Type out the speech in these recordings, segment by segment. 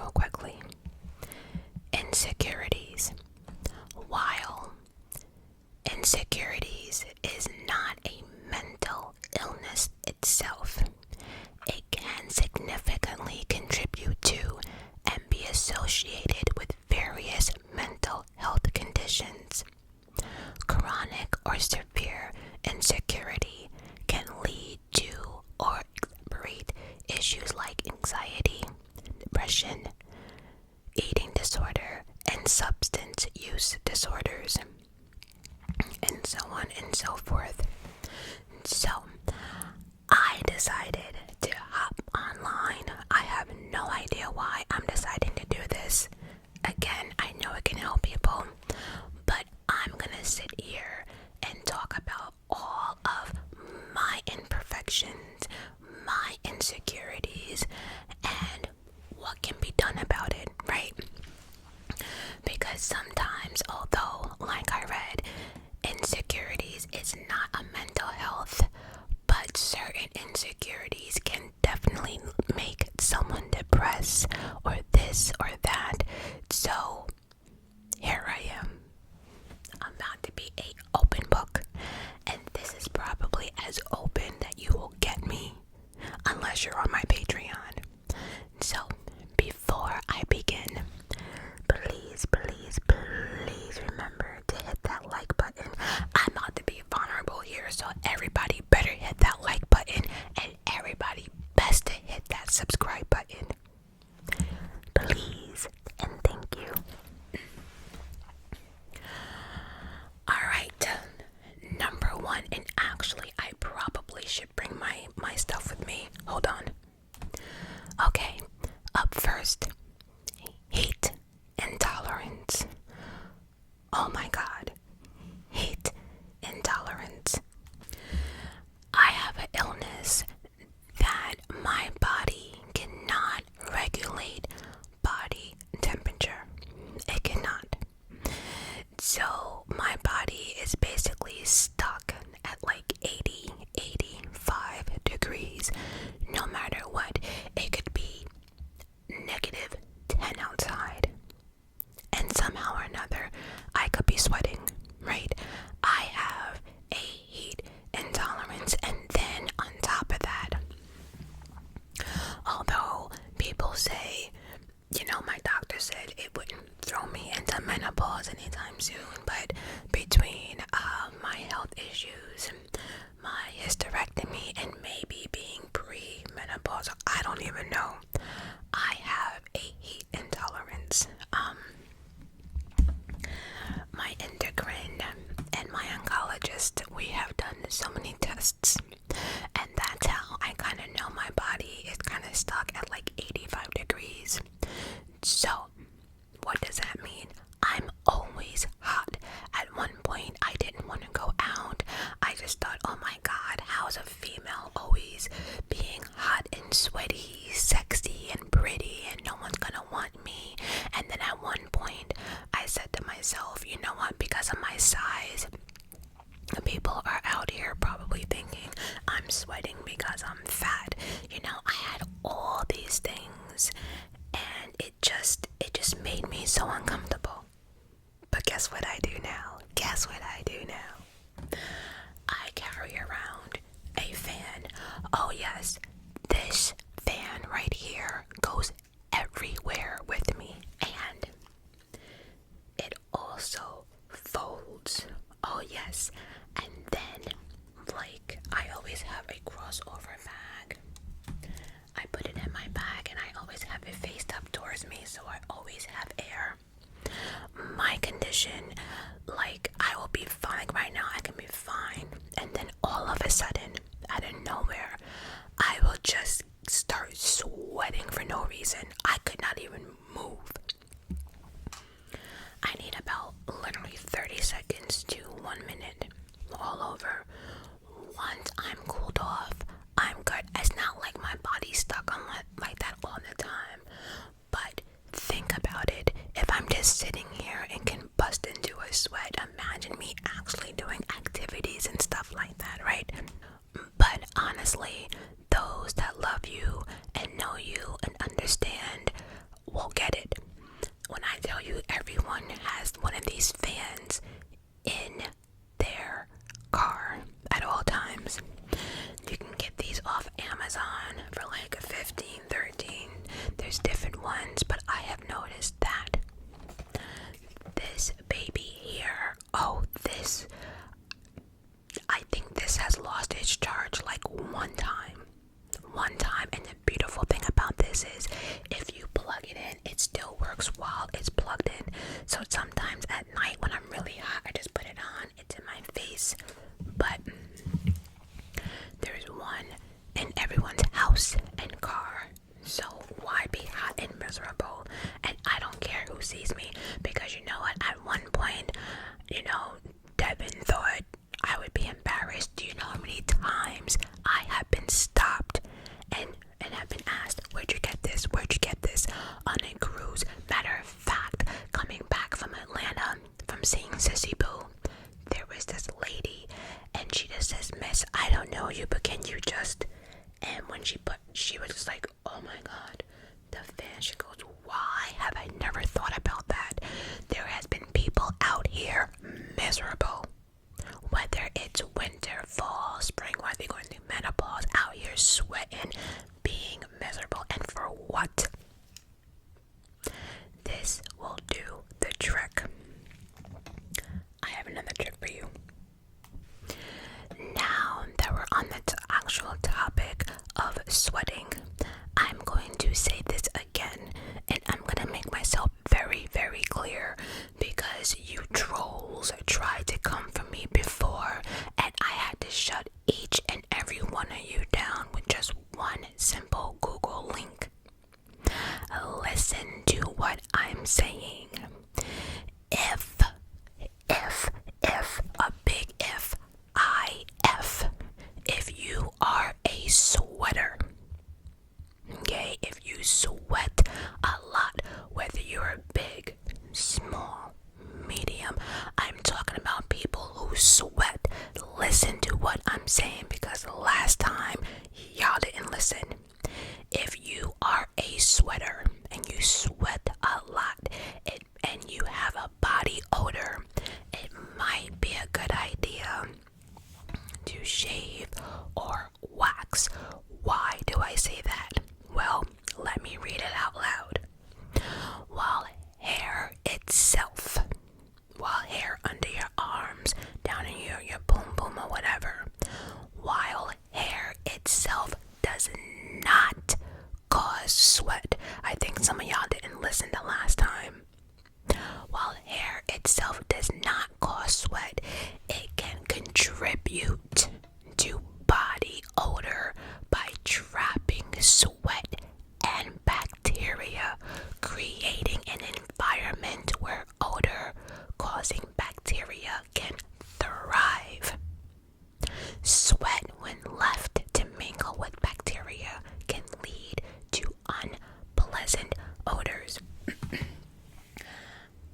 real quickly. Insecurities. While insecurities is not a mental illness itself, it can significantly contribute to and be associated with various mental health conditions. Chronic or severe insecurity can lead to or exacerbate issues like anxiety, depression, eating disorder, and substance use disorders, and so on and so forth. So, I decided to hop online. I have no idea why I'm deciding to do this. Again, I know it can help people, but I'm gonna sit here and talk about all of my imperfections, my insecurities, and what can be done about it, right? Because sometimes, although, like I read, insecurities is not a mental health, but certain insecurities can definitely make someone depressed or this or that. So here I am. I'm about to be an open book, and this is probably as open that you will get me unless you're on my Patreon. So before I begin, please remember to hit that like button. I'm about to be vulnerable here, so everybody better hit that like button, and everybody best to hit that subscribe button. Please and thank you. Alright, number one, and actually I probably should bring my stuff with me. Hold on. Okay, up first, heat intolerance. Oh my god, heat intolerance. I have an illness that my body cannot regulate body temperature. It cannot. So my body is basically stuck at like 85 degrees no matter what. It could be negative 10 outside, and somehow or another I could be sweating, right? I have a heat intolerance, and then on top of that, although people say, my doctor said it wouldn't throw me into menopause anytime soon, but between my health issues, my hysterectomy, and maybe being pre-menopausal, I don't even know, I have a heat intolerance. My endocrine and my oncologist, we have done so many tests, and that's how I kind of know my body is kind of stuck at like 85 degrees. So, what does that mean? I'm always hot. At one point, I didn't want to go out. I just thought, oh my god, how's a female always being hot and sweaty, sexy and pretty, and no one's gonna want me? And then at one point, I said to myself, you know what, because of my size, people are out here probably thinking I'm sweating because I'm fat. I had all these things, and it just made me so uncomfortable. But guess what I do now? I carry around a fan. Oh yes, this fan right here goes everywhere with me, and it also folds. Oh yes, and then I always have a crossover bag. I put it in my bag, and I always have it faced up towards me, so I always have air. My condition, I will be fine. Right now I can be fine, and then all of a sudden, out of nowhere, I will just start sweating for no reason. I could not even move. I need about literally 30 seconds to 1 minute all over. Once I'm cooled off, I'm good. It's not like my body's stuck on like that all the time. But think about it. If I'm just sitting here and can bust into a sweat, imagine me actually doing activities and stuff like that, right? But honestly, those that love you and know you and understand will will get it. When I tell you everyone has one of these fans in their car at all times. You can get these off Amazon for like 15, 13. There's different ones, but I have noticed that this baby here, I think this has lost its charge like one time, and the beautiful thing about this is if you plug it in, it still works while it's plugged in. So sometimes at night when I'm really hot, I just put it on, it's in my face. But there's one in everyone's house and car, so why be hot and miserable? And I don't care who sees me, because you know what, at one point, Devin thought I would be embarrassed. Do you know how many times I have been stopped and have been asked, where'd you get this on a cruise? Matter of fact, coming back from Atlanta from seeing Sissy Boo, there was this lady and she just says, Miss, I don't know you, but can you just, and when she was just like, oh my god, the fan. She goes, why have I never thought about that? There has been people out here miserable, whether it's winter, fall, spring, whether they're going through menopause, out here sweating, being miserable, and for what? This will do the trick. I have another trick for you. Now that we're on the actual topic of sweating, I'm going to say this again, and I'm going to make myself very, very clear, because you trolls tried to come for me before, and I had to shut each and every one of you down with just one simple Google link. Listen to what I'm saying. If, a big if, if you are a sweater, okay, if you sweat a lot, whether you're big, small, medium, I'm talking about people who sweat. Listen to what I'm saying, because last time y'all didn't listen. If you are a sweater and you sweat a lot and you have a body odor, it might be a good idea to shave or wax. Why do I say that? Well, let me read it out loud. While hair under your arms, down in your boom boom or whatever, while hair itself does not cause sweat. I think some of y'all didn't listen to last time. While hair itself does not cause sweat, it can contribute to body odor by trapping sweat and bacteria, creating an environment where odor-causing bacteria can thrive. Sweat, when left to mingle with bacteria, can lead to unpleasant odors.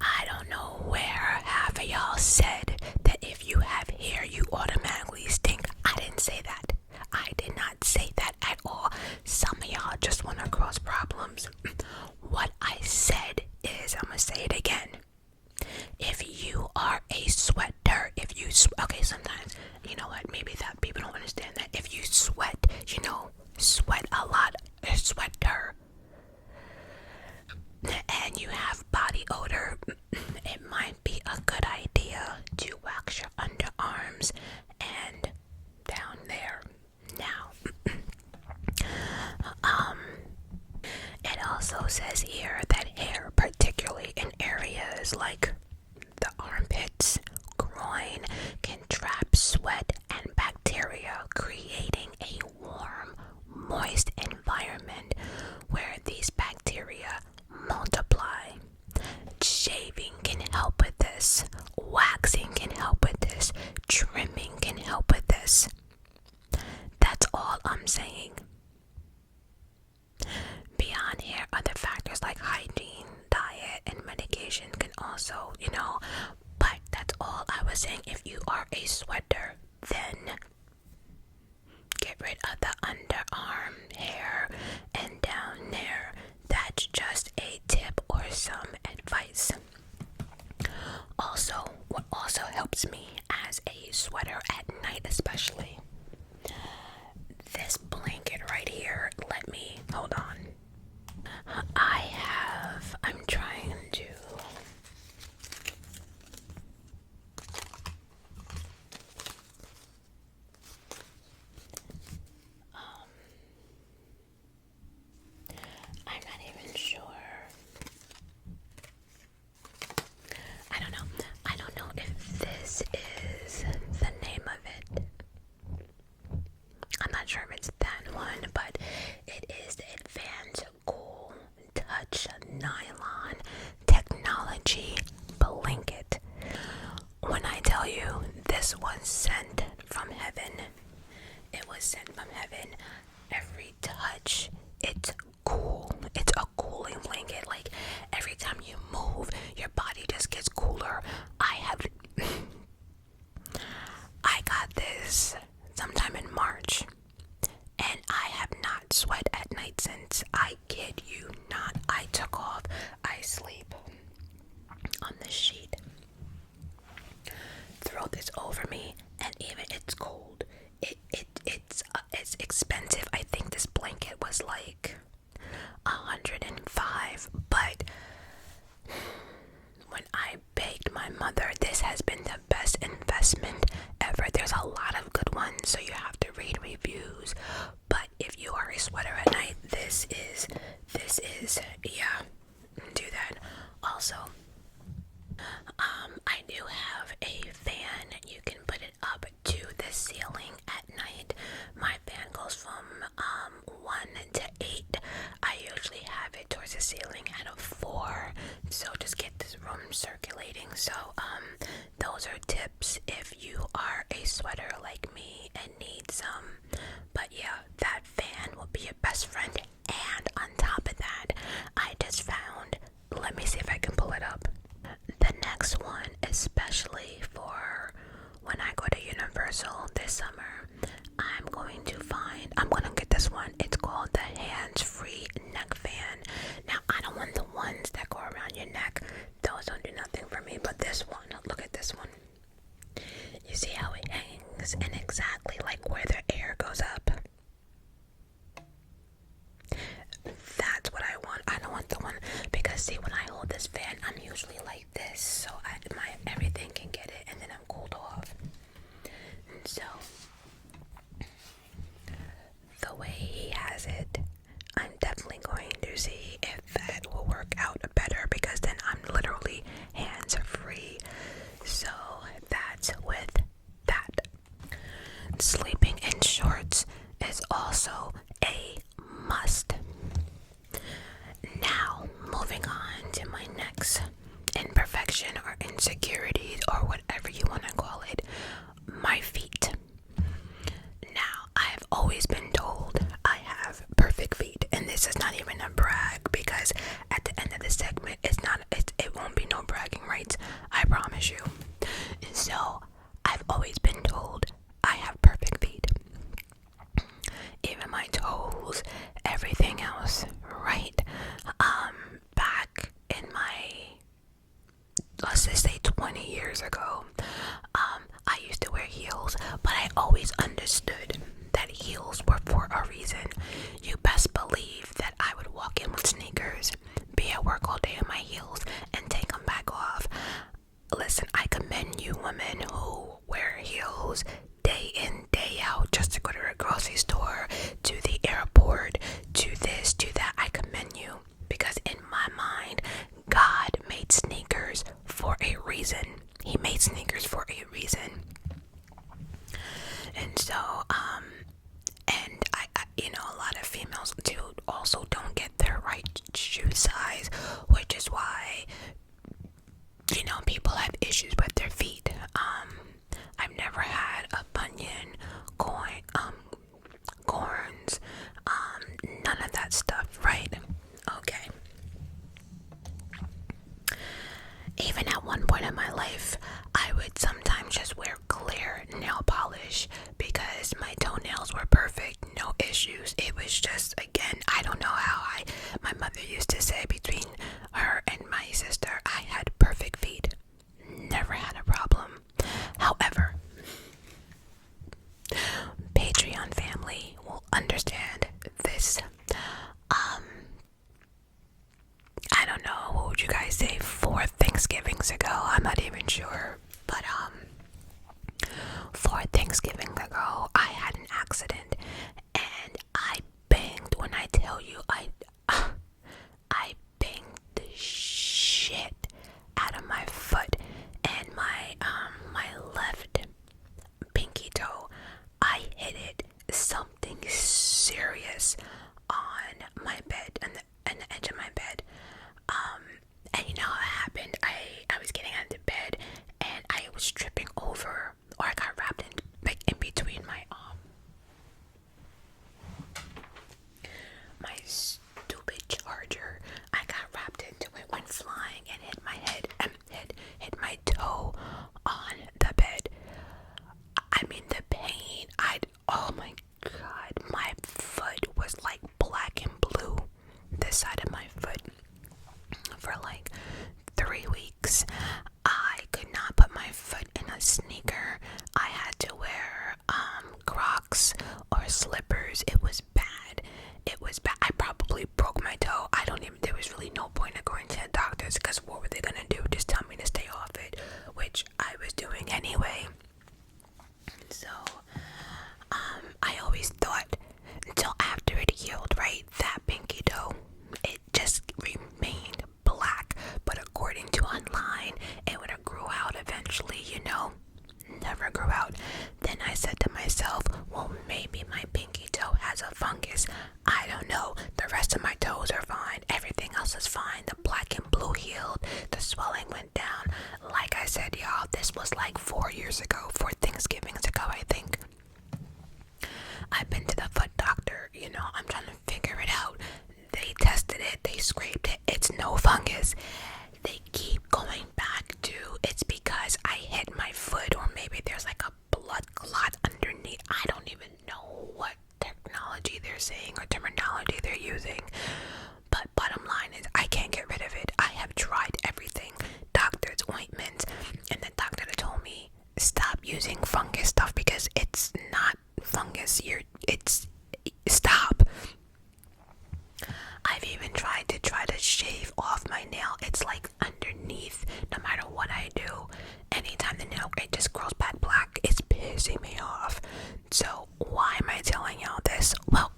I don't know where half of y'all said that if you have hair, you automatically stink. I didn't say that. I did not say that at all. Some of y'all just want to cause problems. What I said is, I'm going to say it again. If you are a sweater, okay, sometimes, you know what, maybe that people don't understand that. If you sweat, sweat a lot, a sweater, and you have body odor, it might be a good idea to wax your underarms and down there. Now, it also says here that hair, particularly in areas like the armpits, groin, can trap sweat and bacteria, creating a warm, moist environment where these bacteria multiply. Shaving can help with this. Waxing can help with this. Trimming can help with this. That's all I'm saying. Beyond here, other factors like hygiene, diet, and medication can also, but that's all I was saying. If you are a sweater, then get rid of the underarm hair and down there. That's just a tip. some advice. Also, what also helps me as a sweater at night especially, this blanket right here, hold on. I'm trying to I'm not even sure. I don't know if this is the name of it. I'm not sure if it's that one, but it is the Advanced Cool Touch Nylon Technology Blanket. When I tell you this was sent from heaven, it was sent from heaven. Every touch, it's cool. It's a cooling blanket. Like every time you move, your body just gets cooler. I got this sometime in March, and I have not sweat at night since. I kid you not. I took off. I sleep on the sheet. Throw this over me, and even it's cold. It's expensive. I think this blanket was like $105, but when I begged my mother, this has been the best investment ever. There's a lot of good ones, so you have to read reviews. But if you are a sweater at night, this is yeah, do that. Also, I do have a fan. You can put it up to the ceiling at night. My fan goes from 1 to 8. I usually have it towards the ceiling at a 4, so just get this room circulating. So those are tips if you are a sweater like me and need some. But yeah, that fan will be your best friend. And on top of that, I just found, let me see if I can pull it up. The next one, especially for when I go to Universal this summer, I'm going to get this one. It's called the hands-free neck fan. Now, I don't want the ones that go around your neck. Those don't do nothing for me. But this one, look at this one. You see how it hangs and exactly like where the air goes up. That's what I want. I don't want the one, because see, when I hold this fan, I'm usually like this, so my everything can get it, and then I'm cooled off. And so the way he has it, I'm definitely going to see if that will work out better, because then I'm literally hands free. So that's with that. Sleeping in shorts is also a must. Now, moving on to my next imperfection or insecurities or whatever you want to call it, my feet. Now, I've always been told I have perfect feet, and this is not even a brag, because at the end of the segment, it won't be no bragging rights, I promise you. So, I've always been told I have perfect feet. Even my toes, everything else, right? Back in my, let's just say 20 years ago, I used to wear heels, but I always understood that heels were for a reason. You best believe that I would walk in with sneakers, be at work all day in my heels, and take them back off. Listen, I commend you women who wear heels day in, day out, just to go to a grocery store, to the airport, to this, to that. I commend you, because in my mind, God made sneakers for a reason. He made sneakers for a reason. And so, and I a lot of females also don't get their right shoe size, which is why, people have issues with their feet. I've never had a bunion, corns, none of that stuff, right? Okay. Even at one point in my life, I would sometimes just wear clear nail polish because my toenails were perfect, no issues. It was just, again, I don't know how my mother used to say, between her and my Thanksgivings ago. I'm not even sure, but 4 Thanksgivings ago, I had an accident, and I banged. When I tell you, I banged the shit out of my foot and my left pinky toe. I hit it something serious on my bed and the edge of my bed. And you know how it happened? I was getting out of bed and I was tripping over, or I got wrapped in between my stupid charger. I got wrapped into it, went flying, and hit my head, hit my toe on the bed. I mean, the pain, oh my god, my foot was like black and blue, this side of my foot, for like 3 weeks. I could not put my foot in a sneaker. I had to wear Crocs or slippers. It was bad. I probably broke my toe. There was really no point of going to the doctors, because what were they gonna do? Just tell me to stay off it, which I was doing anyway. So, I always thought, until after it healed, right, that pinky toe, it just remained black. But according to online, it would have grew out eventually, never grew out. Then I said to myself, well, maybe my pinky toe has a fungus. I don't know. The rest of my toes are fine. Everything else is fine. The black and blue healed. The swelling went down. Like I said, y'all, this was like 4 years ago, 4 Thanksgivings ago, I think. I've been to the foot doctor, I'm trying to figure it out. They tested it, they scraped it, it's no fungus. They keep going back to, it's because I hit my foot, or maybe there's like a blood clot underneath. I don't even know what technology they're saying or terminology they're using. But bottom line is, I can't get rid of it. I have tried everything, doctors, ointments, and the doctor told me, stop using fungus stuff because it's not fungus. Stop. I've even tried to shave off my nail. It's like underneath, no matter what I do. Anytime the nail, it just grows back black. It's pissing me off. So why am I telling y'all this? Well,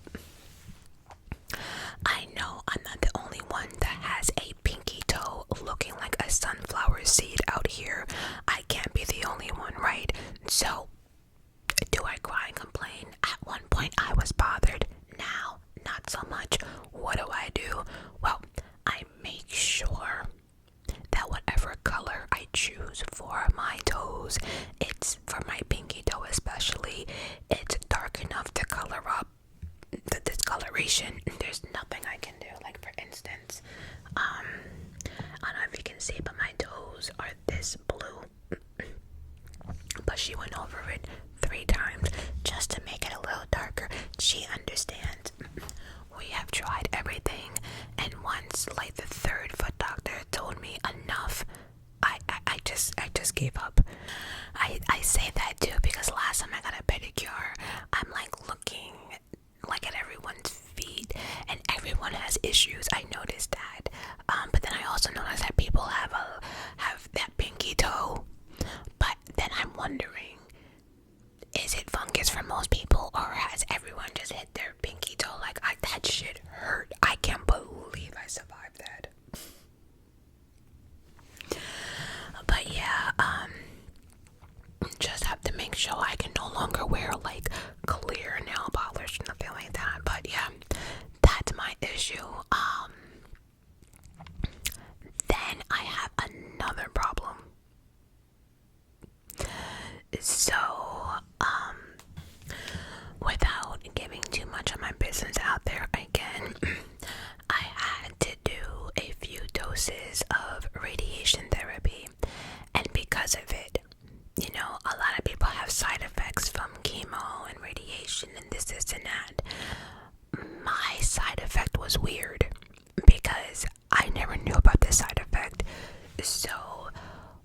I know I'm not the only one that has a pinky toe looking like a sunflower seed out here. I can't be the only one, right? So, do I cry and complain? At one point, I was bothered. Now, not so much. What do? Well, I make sure that whatever color I choose for my toes, it's for my pinky toe especially, it's dark enough to color up the discoloration. There's nothing I can do. Like, for instance, I don't know if you can see, but my toes are this blue. But she went over it 3 times just to make it a little darker. She understands. We have tried everything, and once, like, the 3rd foot doctor told me enough, I just gave up. I say that too because last time I got a pedicure, I'm like looking like at everyone's feet, and everyone has issues. I noticed that. But then I also noticed that people have that pinky toe. But then I'm wondering, is it fungus for most people, or has everyone just hit their pinky toe? Like, that shit hurt. I can't believe I survived that. But yeah, just have to make sure I can no longer wear like clear nail polish and nothing like that. But yeah, that's my issue. Then I have another problem. So, without giving too much of my business out there again, I had to do a few doses of radiation therapy, and because of it, a lot of people have side effects from chemo and radiation and this and that. My side effect was weird because I never knew about this side effect. So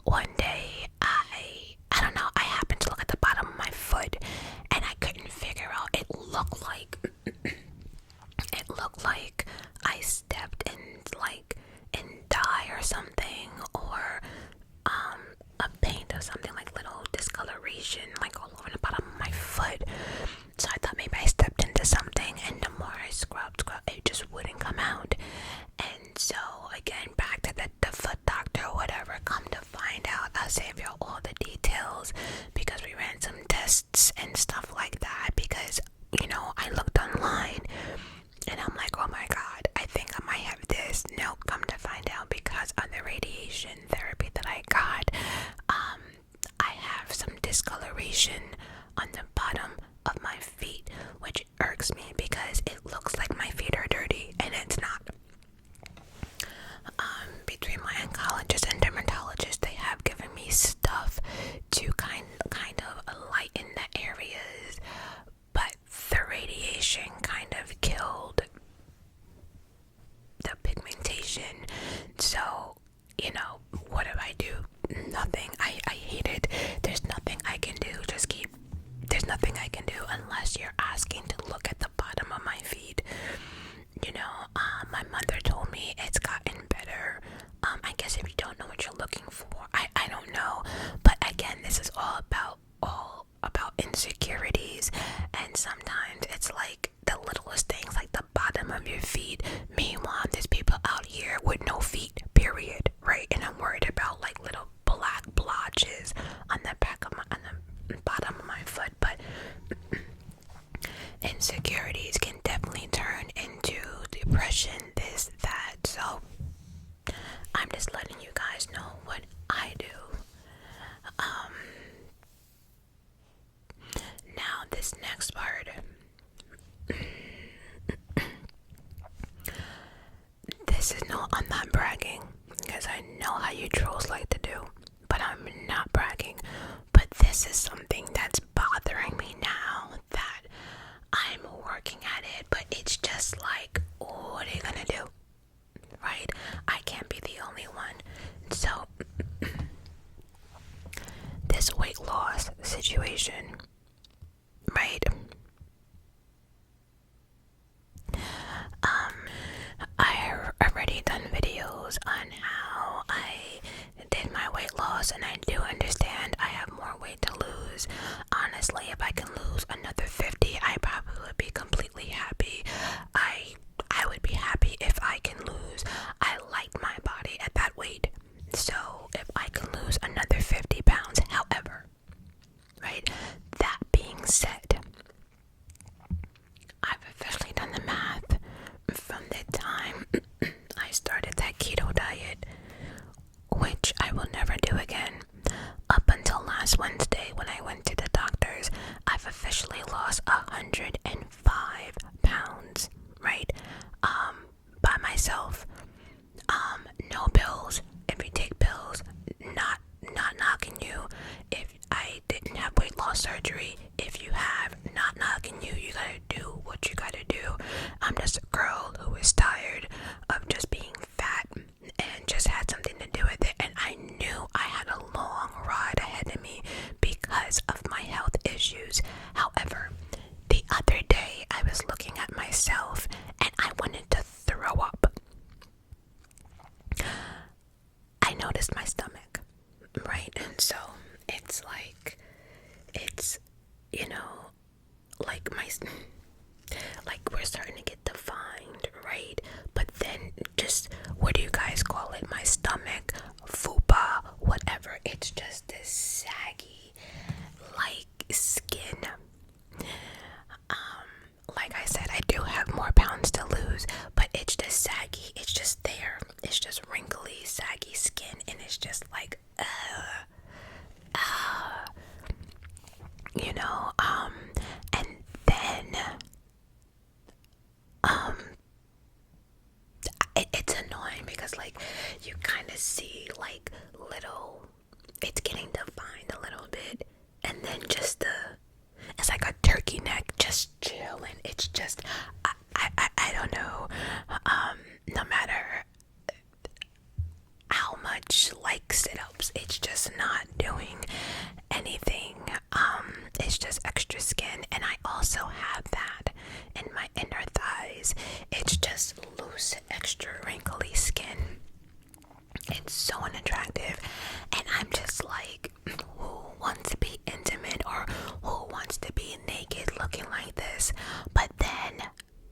one day I don't know, I happened to look at the because it looks like my feet are dirty, and it's not. Between my oncologist and dermatologist, they have given me stuff to kind of lighten the areas, but the radiation kind of killed the pigmentation. So, what do I do? Nothing. I hate it. There's nothing I can do. There's nothing I can do unless you're asking to look at the bottom of my feet. My mother told me it's gotten better. I guess if you don't know what you're looking for, I don't know. But again, this is all about insecurities, and sometimes it's like the littlest things, like the bottom of your feet. Meanwhile, there's people out here with no feet, period, right? And I'm worried about like little black blotches on the bottom of my foot. But insecurities can definitely turn into depression, this, that. So I'm just letting you guys know what I do. Now this next part, I'm not bragging, because I know how you trolls like to do, but I'm not bragging. But this is something that's bothering me now that I'm working at it, but it's just like, what are you gonna do? Right? I can't be the only one. So this weight loss situation, right? I already done videos on how I did my weight loss, and I do understand I have more weight to lose. Honestly, if I can lose another 50, I probably would be completely happy. I would be happy if I can lose. I like my body at that weight. So if I can lose another 50 pounds, however, right? That being said, I've officially done the math from the time I started that keto diet, which I will never do again. Up until last Wednesday when I went to the doctors, I've officially lost 105 pounds, right? By myself. No pills. If you take pills, not knocking you. If I didn't have weight loss surgery, if you have, not knocking you. You gotta do what you gotta do. I'm just a girl who is tired of just being fat and just had something to do with it. And I knew I had a long ride ahead of me because of my health issues. However, the other day I was looking at myself and I wanted to throw up. I noticed my stomach, right? And so it's like, like we're starting to get defined, right? But then just, what do you guys call it? My stomach, fupa, whatever. It's just this saggy, like, skin. Like I said, I do have more pounds to lose, but it's just saggy. It's just there. It's just wrinkly, saggy skin, and it's just like, and then, it's annoying because, like, you kind of see, like, it's getting defined a little bit, and then just it's like a turkey neck just chilling. It's just, I don't know, no matter how much, like, sit-ups, it's just not doing anything. It's just extra skin, and I also have that in my inner thighs. It's just loose, extra wrinkly skin. It's so unattractive, and I'm just like, who wants to be intimate, or who wants to be naked looking like this? But then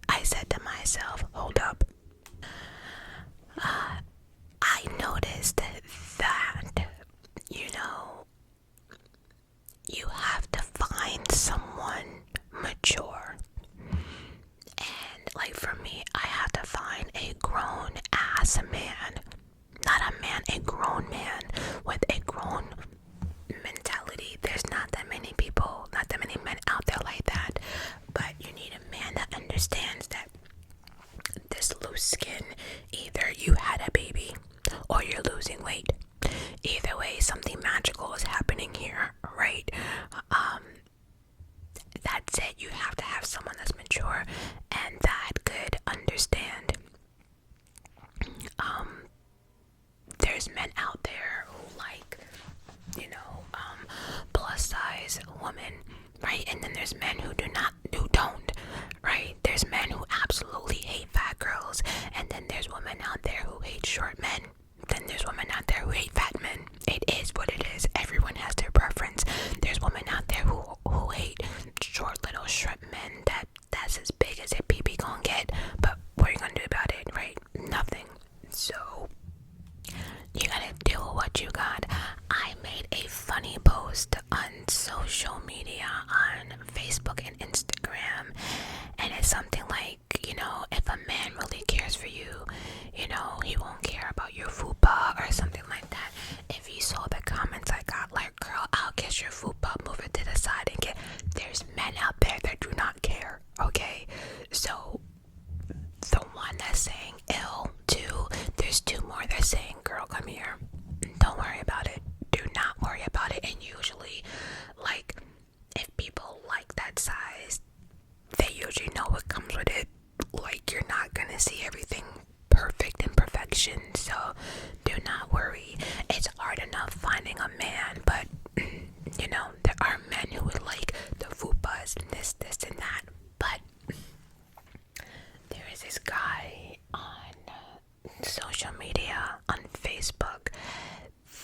I said to myself, hold up. I noticed that, you have to find someone mature. And, like, for me, I have to find a grown ass man. Not a man, a grown man with a grown mentality. There's not that many people, not that many men out there like that. But you need a man that understands losing weight. Either way, something magical is happening here, right? That's it. You have to have someone that's mature and that could understand. There's men out there who like, plus size women, right? And then there's men who don't, right? There's men who absolutely hate fat girls, and then there's women out there who hate short men. Then there's women out there who hate fat men. It is what it is. Everyone has their preference. There's women out there who hate short little shrimp men that's as big as a pee gonna get. But what are you gonna do about it, right? Nothing. So you gotta deal with what you got. I made a funny post on social media, on Facebook and Instagram, and it's something like, if a man really cares for you, he won't care about your fupa or something like that. If you saw the comments I got, like, girl, I'll kiss your fupa, move it to the side and get. There's men out there that do not care, okay? So the one that's saying ill, two, there's two more that's saying, girl, come here. Don't worry about it. Do not worry about it. And usually, like, if people like that size, they usually know what comes with it. Like, you're not gonna see everything perfect in perfection, so do not worry. It's hard enough finding a man, but there are men who would like the fupas and this and that. But there is this guy on social media, on Facebook,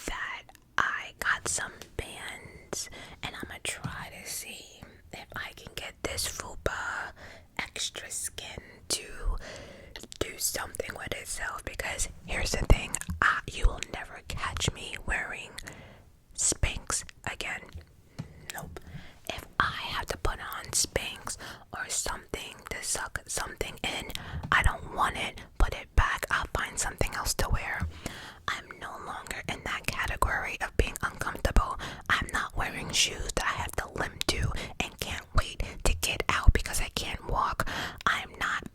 that I got some bands, and I'm gonna try to see if I can get this fupa extra skin to do something with itself, because here's the thing, you will never catch me wearing Spanx again. Nope. If I have to put on Spanx or something to suck something in, I don't want it, put it back, I'll find something else to wear. I'm no longer in that category of being uncomfortable. I'm not wearing shoes that I have to limp to and can't wait to get out because I can't walk. I'm not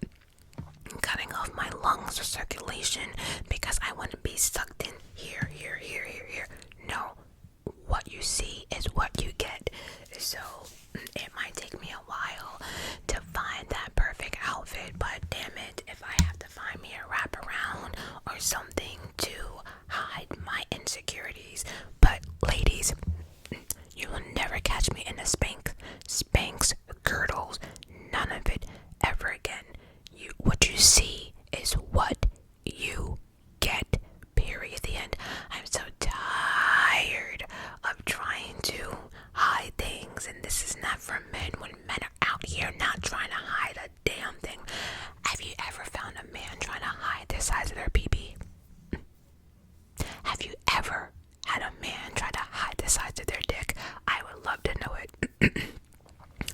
cutting off my lungs or circulation because I want to be sucked in here. No, what you see is what you get. So it might take me a while to find that perfect outfit, but damn it, if I have to find me a wraparound or something to hide my insecurities. But ladies, you will never catch me in a Spanx, girdles, none of it ever again. What you see is what you get, period. The end. I'm so tired of trying to hide things, and this is not for men when men are out here not trying to hide a damn thing. Have you ever found a man trying to hide the size of their pee-pee? Have you ever had a man try to hide the size of their dick? I would love to know it.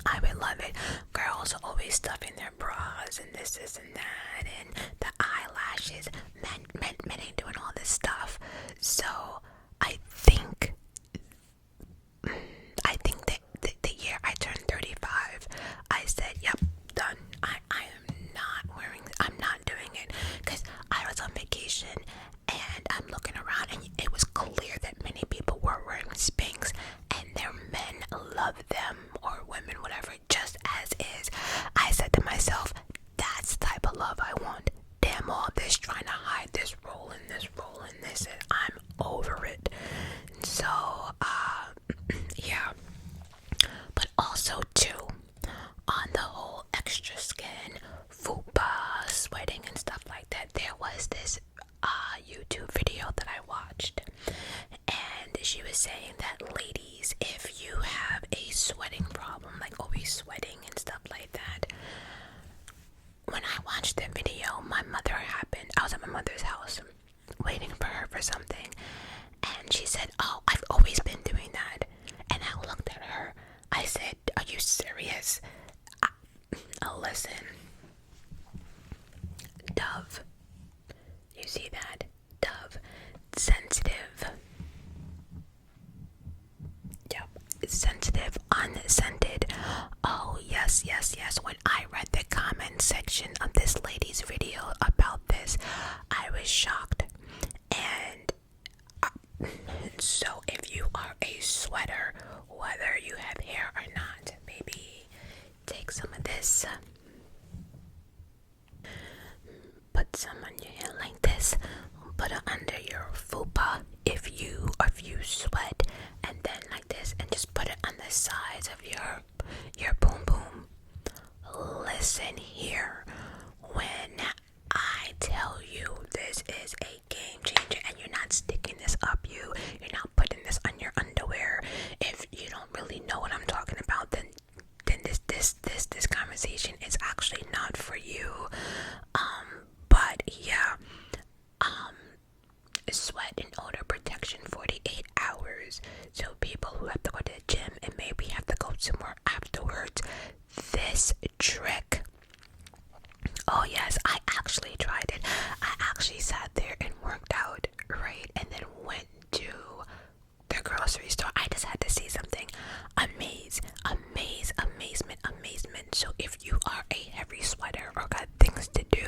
I would love it. Girls are always stuffing their bras and this and that, and the eyelashes. Men ain't doing all this stuff. So I think that the year I turned 35, I said, yep, done. I'm not doing it, because I was on vacation and I'm looking around and it was clear that many people were wearing Spanx and their men love them, or women, whatever, just as is. I said to myself, that's the type of love I want. Damn all this trying to hide this roll and this, and I'm over it. So, yeah. But also, too, on the whole extra skin, fupa, sweating and stuff like that, there was this YouTube video that I watched, and she was saying that, ladies, if you have a sweating problem, like always sweating and stuff like that, when I watched the video, my mother happened. I was at my mother's house waiting for her for something, and she said, oh, I've always been doing that. And I looked at her. I said, are you serious? Listen, Dove, you see that? Dove, sensitive. Yep, sensitive, unscented. Oh, yes. When I read the comment section of this lady's video about this, I was shocked. And this. Put some on your hair like this. Put it under your fupa if you sweat, and then like this, and just put it on the sides of your boom boom. Listen here, when I tell you this is a game changer, and you're not sticking this up you're not putting this on your underwear. If you don't really know what I'm talking about, then this conversation is actually not for you. But yeah, sweat and odor protection 48 hours. So people who have to go to the gym and maybe have to go somewhere afterwards, this trick. Oh yes, I actually tried it. I actually sat there and worked out, right? And then went to the grocery store. I just had to see something. Amazement. So if you are a heavy sweater or got things to do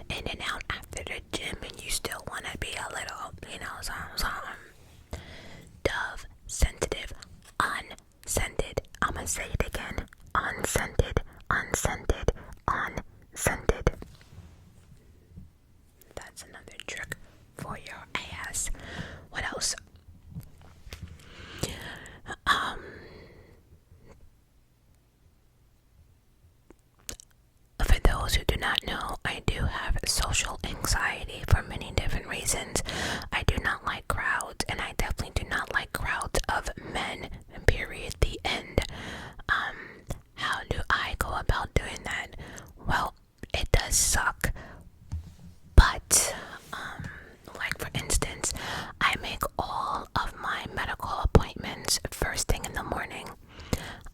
in and out after the gym, and you still want to be a little, Dove sensitive, unscented. I'm gonna say it again. Unscented. That's another trick for your ass. What else? For those who do not know, I do have social anxiety for many different reasons. I do not like crowds, and I definitely do not like crowds of men, period, the end. How do I go about doing that? Well, it does suck, but like for instance, I make all of my medical appointments first thing in the morning.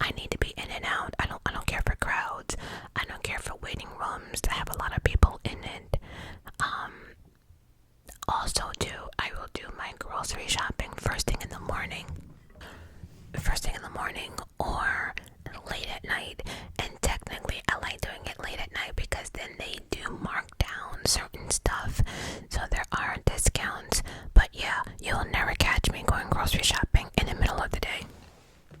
I need to be in and out. I don't care for crowds. I don't care for waiting rooms that have a lot of people in it. Also I will do my grocery shopping first thing in the morning or late at night. And technically I like doing it late at night because then they do mark down certain stuff, so there are discounts. But yeah, you'll never catch me going grocery shopping in the middle of the day.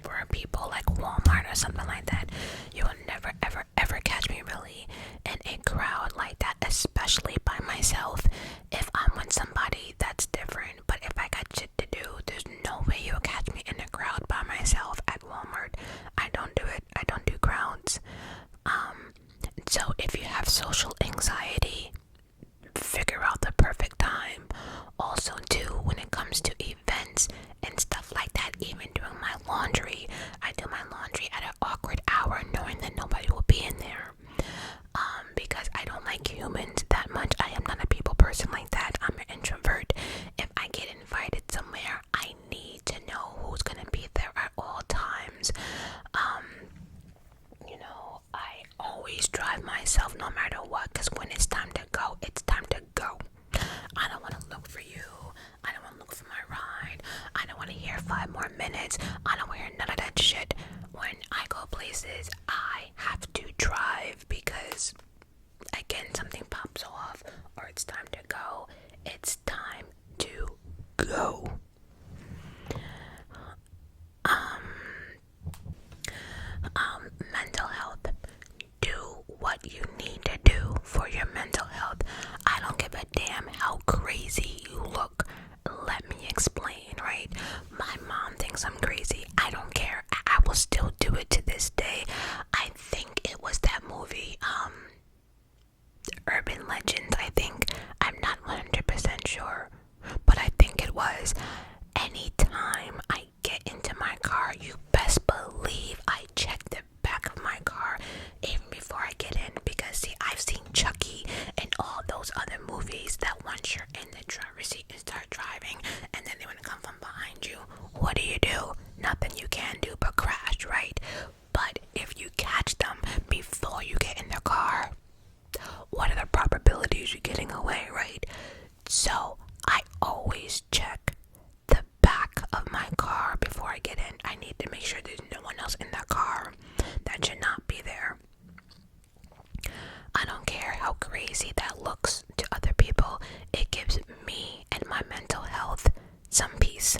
For people like Walmart or something like that, you will never ever catch me really in a crowd like that, especially by myself. If I'm with somebody, that's different, but if I got shit to do, there's no way you'll catch me in a crowd by myself at Walmart. I don't do it. I don't do crowds. So if you have social anxiety, figure out the perfect time. Also too, when it comes to events and stuff like that, even doing my laundry, I do my laundry at an awkward hour knowing that nobody will be in there, because I don't like humans that much. I am not a people person like that. I'm an introvert. If I get invited somewhere, I need to know who's gonna be there at all times. I always drive myself no matter what, because when it's time to go, it's time to go. I don't want to look for you. I don't want to look for my ride. I don't want to hear 5 more minutes. I don't want to hear none of that shit. When I go places, I have to drive because, again, something pops off or it's time to go. It's time to go. Mental health. Do what you need to do for your mental health. I don't give a damn how crazy you look. Let me explain, right? My mom thinks I'm crazy. I don't care. I will still do it to this day. I think it was that movie, Urban Legends, I think. I'm not 100% sure, but I think it was. Anytime I get into my car, you best believe I check the back of my car even before I get in, because see, I've seen Chucky and all those other movies that once you're in the driver's seat and start driving, and then they want to come from behind you, what do? Nothing you can do but crash, right? But if you catch them before you get in the car, what are the probabilities you're getting away, right? So I always check the back of my car before I get in. I need to make sure there's no one else in that car that should not be there. I don't care how crazy that looks to other people. It gives me and my mental health some peace.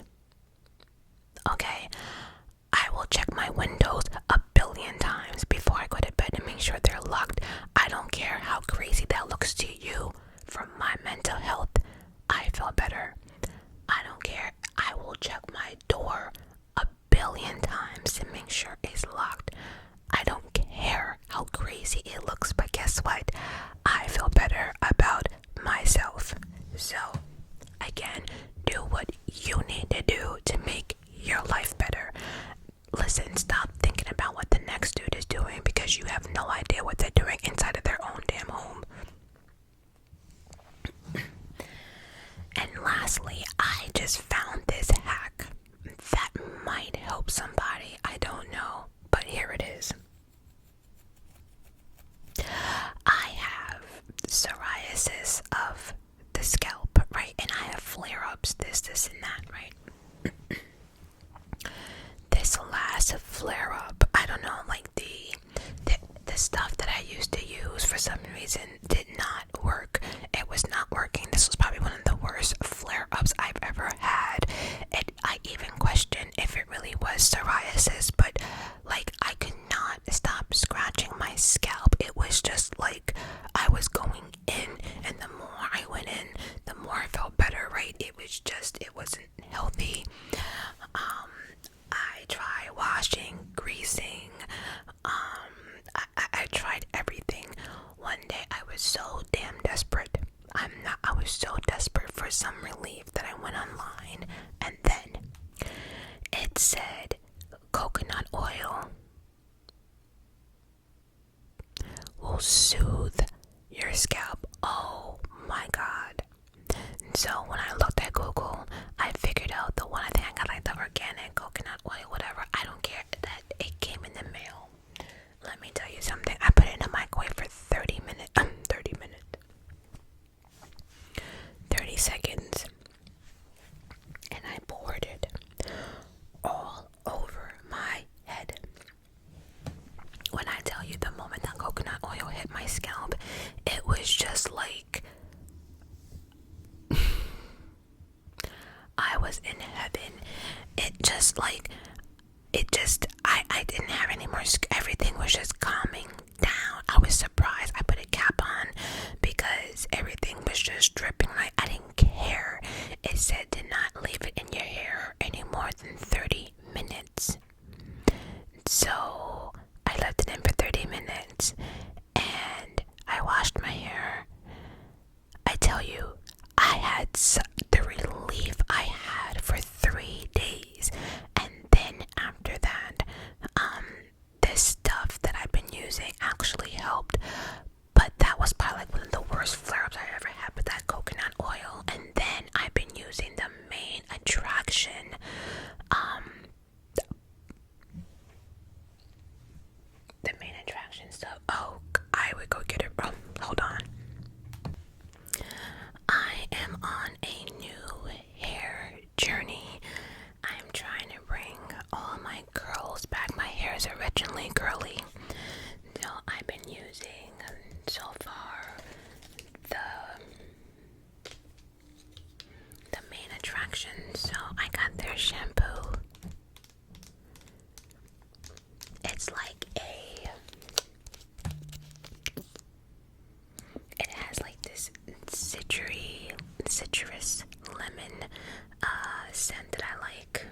Okay? I will check my windows a billion times before I go to bed and make sure they're that looks to you for my mental health, I feel better. I don't care. I will check my door a billion times to make sure it's locked. I don't care how crazy it looks, but guess what? I feel better about myself. So, again, do what you need to do to make your life better. Listen, stop thinking about what the next dude is doing because you have no idea what they're doing inside of their own damn home. And lastly, I just found this hack that might help somebody. I don't know, but here it is. I have psoriasis of the scalp, right? And I have flare-ups, this and that, right? This last flare-up, I don't know, like the stuff that I used to use for some reason did not work. It was not working. This was probably one of the worst flare-ups I've ever had. I even questioned if it really was psoriasis, but like I could not stop scratching my scalp. It was just like I was going in, and the more I went in, the more I felt better, right? It wasn't healthy. I tried washing, greasing, I tried everything. One day I was so damn desperate. I was so desperate for some relief that I went online, and then it said coconut oil will soothe your scalp. Oh my god. So when I looked at Google, I figured out the one. I think I got like the organic coconut oil, whatever. I don't care that it came in the mail. Let me tell you something. I put it in the microwave for 30 minutes. 30 seconds. And I poured it all over my head. When I tell you the moment that coconut oil hit my scalp, it was just like I was in heaven. I didn't have any more, everything was just calming down. I was surprised. I put a cap on because everything was just dripping. Like, I didn't care. It said to not leave it in your hair any more than 30 minutes. So I left it in for 30 minutes and I washed my hair. I tell you, I had the relief I had for 3 days, and then after that, this stuff that I've been using actually helped. But that was probably like one of the worst flare-ups I ever had with that coconut oil. And then I've been using the main attraction, stuff. Oh, I would go get it. Hold on. I am on a new hair journey. I'm trying to bring all my curls back. My hair is originally curly. So I've been using so far the main attraction. So I got their shampoo. It's like it has like this citrus lemon scent that I like.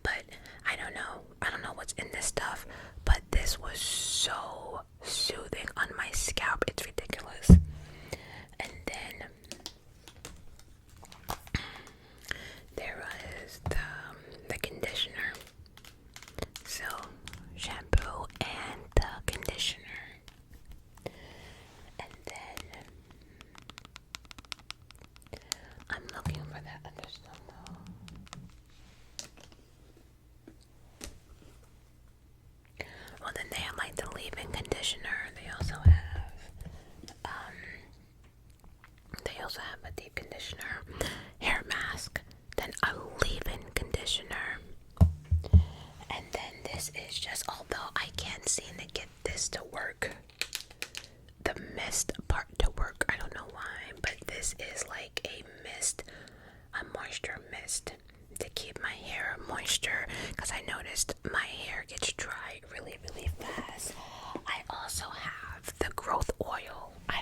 But I don't know what's in this stuff, but this was so soothing on my scalp. It's ridiculous. And then there was the conditioner. So shampoo and the conditioner. And then I'm looking for that other stuff though. Well, then they have like the leave-in conditioner. They also have a deep conditioner, hair mask, then a leave-in conditioner, and then this is just, although I can't seem to get this to work, the mist part to work. I don't know why, but this is like a mist, a moisture mist to keep my hair moisture, because I noticed my hair gets dry really, really fast. I also have the growth oil. I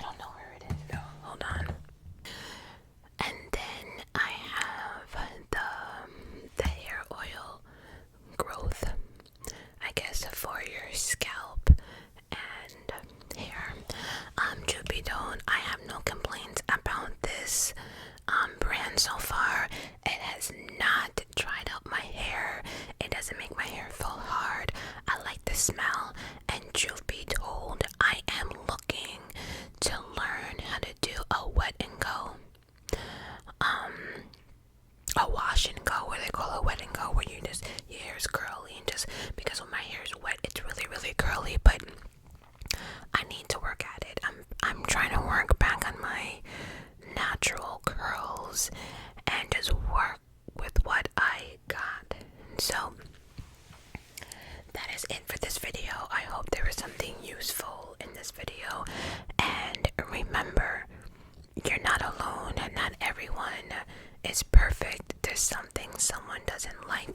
perfect. There's something someone doesn't like